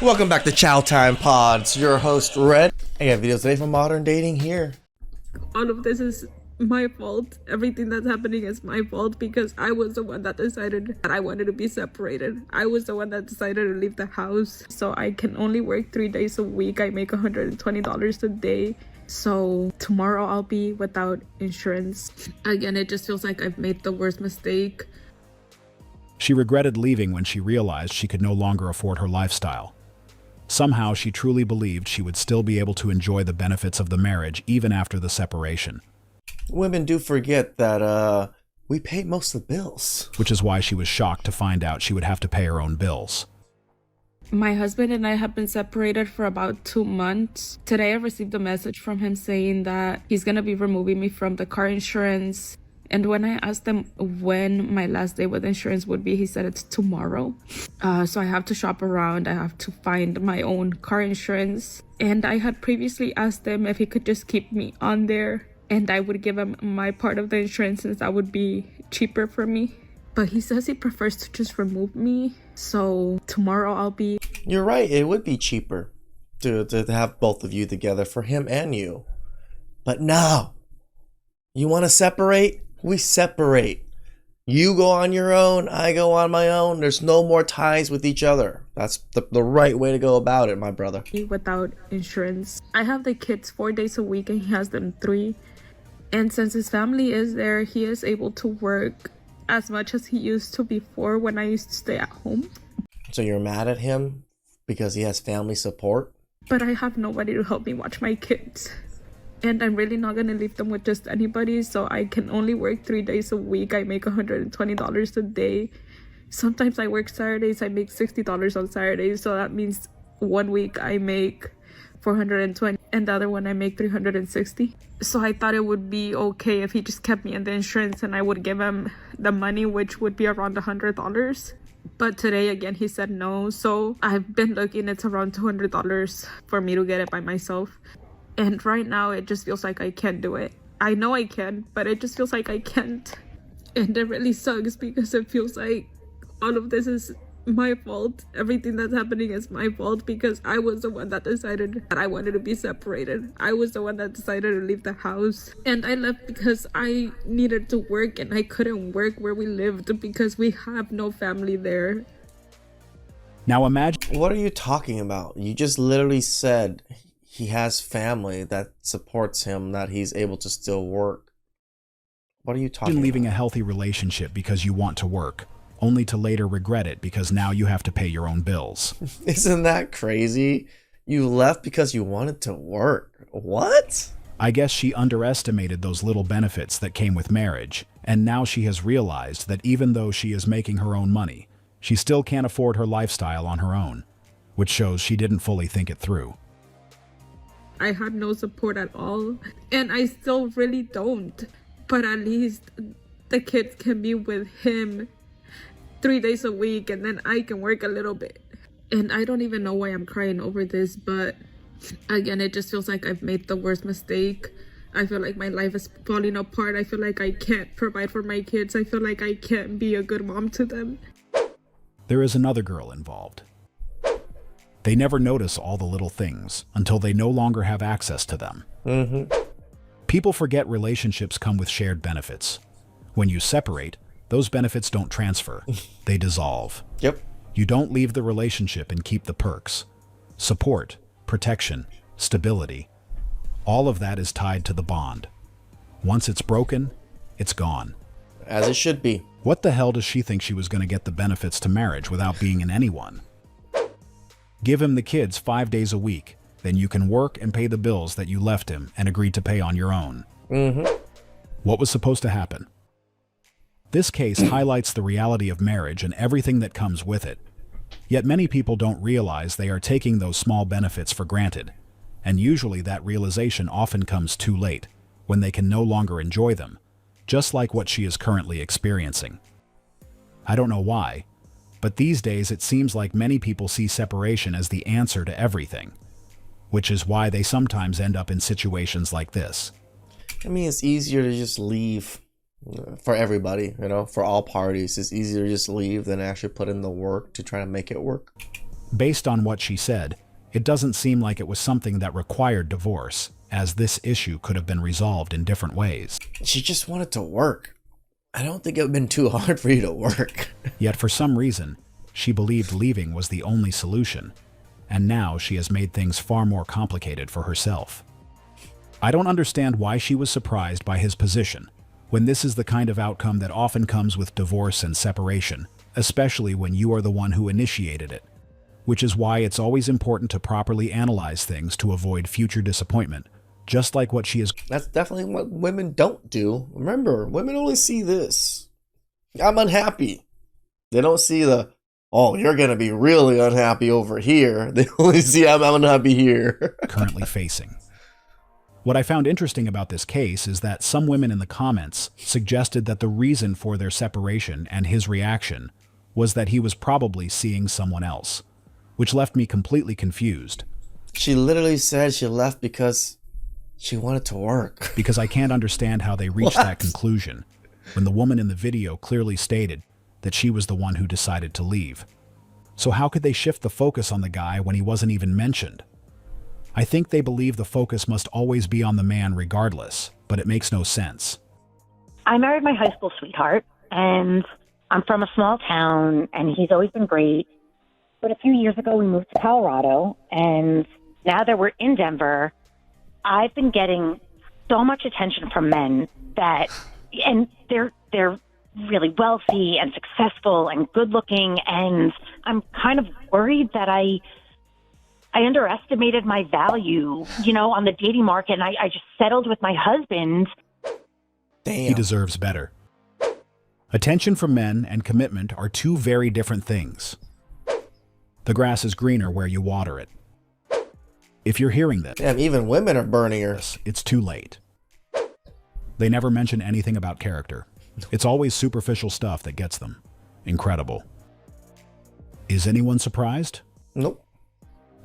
Welcome back to Chow Time Pods. Your host Red. I got videos today from Modern Dating here. All of this is my fault. Everything that's happening is my fault because I was the one that decided that I wanted to be separated. I was the one that decided to leave the house. So I can only work 3 days a week. I make $120 a day. So tomorrow I'll be without insurance. Again, it just feels like I've made the worst mistake. She regretted leaving when she realized she could no longer afford her lifestyle. Somehow, she truly believed she would still be able to enjoy the benefits of the marriage even after the separation. Women do forget that we pay most of the bills. Which is why she was shocked to find out she would have to pay her own bills. My husband and I have been separated for about 2 months. Today I received a message from him saying that he's going to be removing me from the car insurance. And when I asked him when my last day with insurance would be, he said it's tomorrow. So I have to shop around. I have to find my own car insurance. And I had previously asked him if he could just keep me on there and I would give him my part of the insurance since that would be cheaper for me. But he says he prefers to just remove me. So tomorrow I'll be... You're right. It would be cheaper to have both of you together for him and you. But no. You want to separate? We separate. You go on your own, I go on my own. There's no more ties with each other. That's the right way to go about it, my brother. Without insurance. I have the kids 4 days a week and he has them 3. And since his family is there, he is able to work as much as he used to before when I used to stay at home. So you're mad at him because he has family support? But I have nobody to help me watch my kids. And I'm really not going to leave them with just anybody. So I can only work 3 days a week. I make $120 a day. Sometimes I work Saturdays. I make $60 on Saturdays. So that means 1 week I make $420 and the other one I make $360. So I thought it would be okay if he just kept me in the insurance and I would give him the money, which would be around $100. But today again he said no. So I've been looking. It's around $200 for me to get it by myself. And right now, it just feels like I can't do it. I know I can, but it just feels like I can't. And it really sucks because it feels like all of this is my fault. Everything that's happening is my fault because I was the one that decided that I wanted to be separated. I was the one that decided to leave the house. And I left because I needed to work and I couldn't work where we lived because we have no family there. Now imagine... What are you talking about? You just literally said... He has family that supports him, that he's able to still work. What are you talking about? Leaving a healthy relationship because you want to work, only to later regret it because now you have to pay your own bills. Isn't that crazy? You left because you wanted to work. What? I guess she underestimated those little benefits that came with marriage, and now she has realized that even though she is making her own money, she still can't afford her lifestyle on her own, which shows she didn't fully think it through. I had no support at all, and I still really don't. But at least the kids can be with him 3 days a week, and then I can work a little bit. And I don't even know why I'm crying over this, but again, it just feels like I've made the worst mistake. I feel like my life is falling apart. I feel like I can't provide for my kids. I feel like I can't be a good mom to them. There is another girl involved. They never notice all the little things until they no longer have access to them. People forget relationships come with shared benefits. When you separate, those benefits don't transfer. They dissolve. Yep. You don't leave the relationship and keep the perks. Support, protection, stability. All of that is tied to the bond. Once it's broken, it's gone. As it should be. What the hell does she think she was going to get the benefits to marriage without being in anyone? Give him the kids 5 days a week. Then you can work and pay the bills that you left him and agreed to pay on your own. What was supposed to happen? This case highlights the reality of marriage and everything that comes with it. Yet many people don't realize they are taking those small benefits for granted. And usually that realization often comes too late, when they can no longer enjoy them, just like what she is currently experiencing. I don't know why, but these days it seems like many people see separation as the answer to everything, which is why they sometimes end up in situations like this. I mean, it's easier to just leave for everybody, you know, for all parties. It's easier to just leave than actually put in the work to try to make it work. Based on what she said, it doesn't seem like it was something that required divorce, as this issue could have been resolved in different ways. She just wanted to work. I don't think it would have been too hard for you to work. Yet for some reason, she believed leaving was the only solution, and now she has made things far more complicated for herself. I don't understand why she was surprised by his position, when this is the kind of outcome that often comes with divorce and separation, especially when you are the one who initiated it. Which is why it's always important to properly analyze things to avoid future disappointment, just like what she is. That's definitely what women don't do. Remember, women only see this. I'm unhappy. They don't see the, oh, you're going to be really unhappy over here. They only see I'm unhappy here. Currently facing. What I found interesting about this case is that some women in the comments suggested that the reason for their separation and his reaction was that he was probably seeing someone else, which left me completely confused. She literally said she left because she wanted to work. Because I can't understand how they reached that conclusion when the woman in the video clearly stated that she was the one who decided to leave. So how could they shift the focus on the guy when he wasn't even mentioned? I think they believe the focus must always be on the man regardless, but it makes no sense. I married my high school sweetheart, and I'm from a small town, and he's always been great. But a few years ago, we moved to Colorado, and now that we're in Denver, I've been getting so much attention from men that, and they're really wealthy and successful and good looking, and I'm kind of worried that I underestimated my value, on the dating market, and I just settled with my husband. Damn. He deserves better. Attention from men and commitment are two very different things. The grass is greener where you water it. If you're hearing this, damn, even women are burning her. It's too late. They never mention anything about character. It's always superficial stuff that gets them. Incredible. Is anyone surprised? Nope.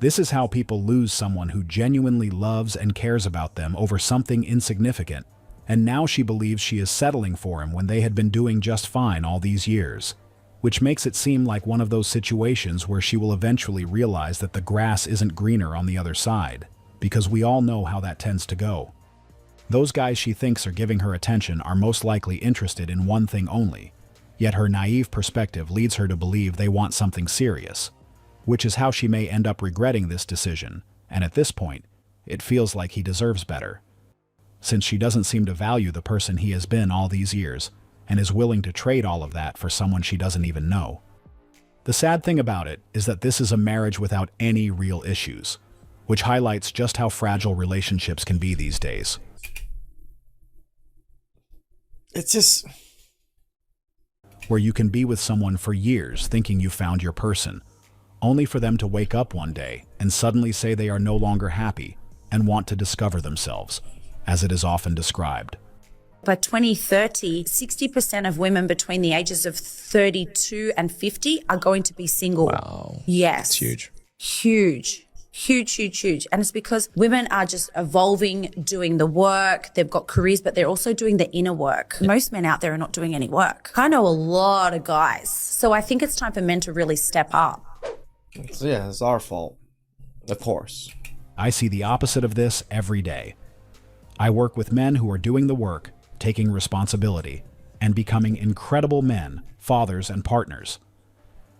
This is how people lose someone who genuinely loves and cares about them over something insignificant, and now she believes she is settling for him when they had been doing just fine all these years, which makes it seem like one of those situations where she will eventually realize that the grass isn't greener on the other side, because we all know how that tends to go. Those guys she thinks are giving her attention are most likely interested in one thing only, yet her naive perspective leads her to believe they want something serious, which is how she may end up regretting this decision, and at this point, it feels like he deserves better, since she doesn't seem to value the person he has been all these years, and is willing to trade all of that for someone she doesn't even know. The sad thing about it is that this is a marriage without any real issues, which highlights just how fragile relationships can be these days. It's just where you can be with someone for years thinking you found your person, only for them to wake up one day and suddenly say they are no longer happy and want to discover themselves, as it is often described. By 2030, 60% of women between the ages of 32 and 50 are going to be single. Wow. Yes. That's huge. Huge. Huge, huge, huge. And it's because women are just evolving, doing the work. They've got careers, but they're also doing the inner work. Most men out there are not doing any work. I know a lot of guys. So I think it's time for men to really step up. So yeah, it's our fault. Of course. I see the opposite of this every day. I work with men who are doing the work, taking responsibility, and becoming incredible men, fathers, and partners.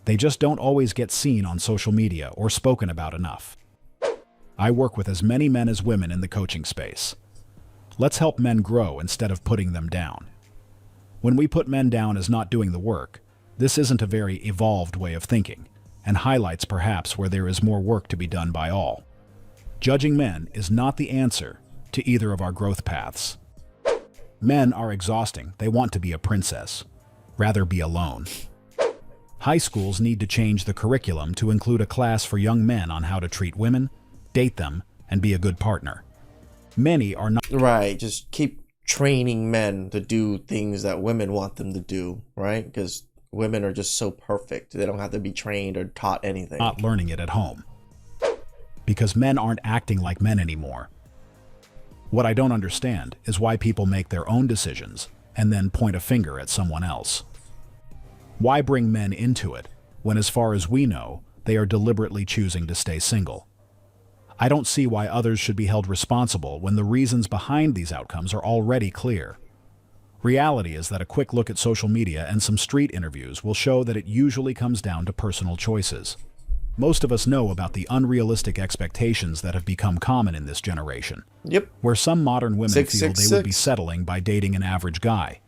They just don't always get seen on social media or spoken about enough. I work with as many men as women in the coaching space. Let's help men grow instead of putting them down. When we put men down as not doing the work, this isn't a very evolved way of thinking, and highlights perhaps where there is more work to be done by all. Judging men is not the answer to either of our growth paths. Men are exhausting. They want to be a princess, rather be alone. High schools need to change the curriculum to include a class for young men on how to treat women, date them, and be a good partner. Many are not. Right, just keep training men to do things that women want them to do, right? Because women are just so perfect. They don't have to be trained or taught anything. Not learning it at home. Because men aren't acting like men anymore. What I don't understand is why people make their own decisions and then point a finger at someone else. Why bring men into it when, as far as we know, they are deliberately choosing to stay single. I don't see why others should be held responsible when the reasons behind these outcomes are already clear. Reality is that a quick look at social media and some street interviews will show that it usually comes down to personal choices. Most of us know about the unrealistic expectations that have become common in this generation. Yep. Where some modern women feel they would be 666. settling by dating an average guy,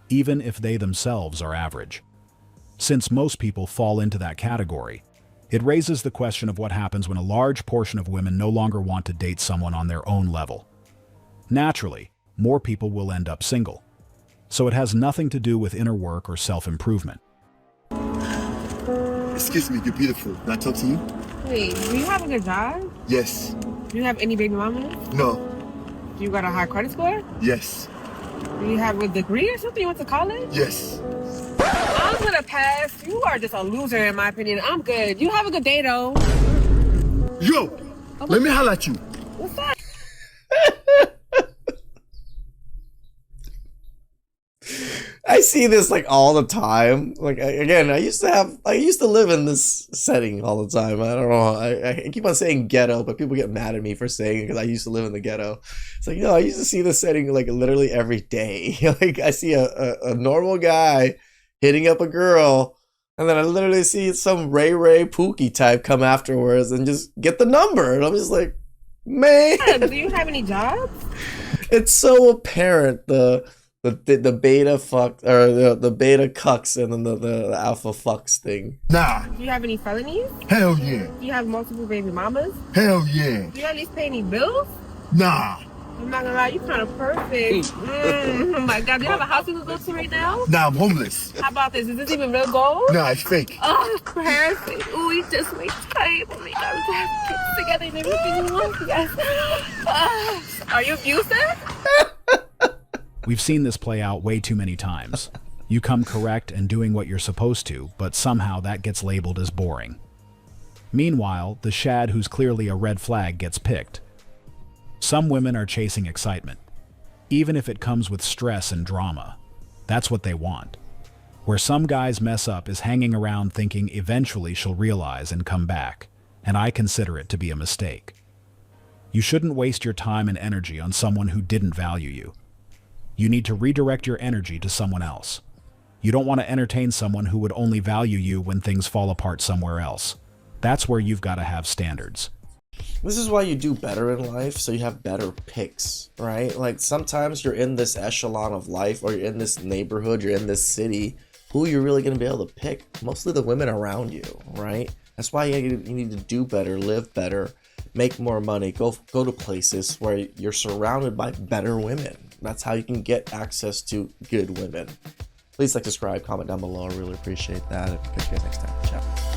even if they themselves are average. Since most people fall into that category, it raises the question of what happens when a large portion of women no longer want to date someone on their own level. Naturally, more people will end up single. So it has nothing to do with inner work or self-improvement. Excuse me, you're beautiful. Can I talk to you? Wait, do you have a good job? Yes. Do you have any baby mamas? No. Do you got a high credit score? Yes. Do you have a degree or something? You went to college? Yes. I'm gonna pass. You are just a loser in my opinion. I'm good. You have a good day though. Yo, let me holler at you. What's that? I see this like all the time. Like again, I used to live in this setting all the time. I don't know. I keep on saying ghetto, but people get mad at me for saying it because I used to live in the ghetto. It's like, no, I used to see this setting like literally every day. Like I see a normal guy hitting up a girl, and then I literally see some Ray Pookie type come afterwards and just get the number, and I'm just like, man. Do you have any jobs? It's so apparent the beta fuck or the beta cucks and then the alpha fucks thing. Nah. Do you have any felonies? Hell yeah. Do you have multiple baby mamas? Hell yeah. Do you at least pay any bills? Nah. I'm not gonna lie, you kind of perfect. Oh my god, do you have a house you can go to right now? Nah, I'm homeless. How about this? Is this even real gold? Nah, it's fake. Oh, perfect. Ooh, we just made time. Oh my god, we have kids together and everything you want. Yes. Are you abusive? We've seen this play out way too many times. You come correct and doing what you're supposed to, but somehow that gets labeled as boring. Meanwhile, the shad who's clearly a red flag gets picked. Some women are chasing excitement, even if it comes with stress and drama. That's what they want. Where some guys mess up is hanging around thinking eventually she'll realize and come back, and I consider it to be a mistake. You shouldn't waste your time and energy on someone who didn't value you. You need to redirect your energy to someone else. You don't want to entertain someone who would only value you when things fall apart somewhere else. That's where you've got to have standards. This is why you do better in life, so you have better picks, right? Like sometimes you're in this echelon of life, or you're in this neighborhood, you're in this city. Who you're really going to be able to pick? Mostly the women around you, right? That's why you need to do better, live better, make more money, go to places where you're surrounded by better women. That's how you can get access to good women. Please like, subscribe, comment down below. I really appreciate that. Catch you guys next time. Ciao.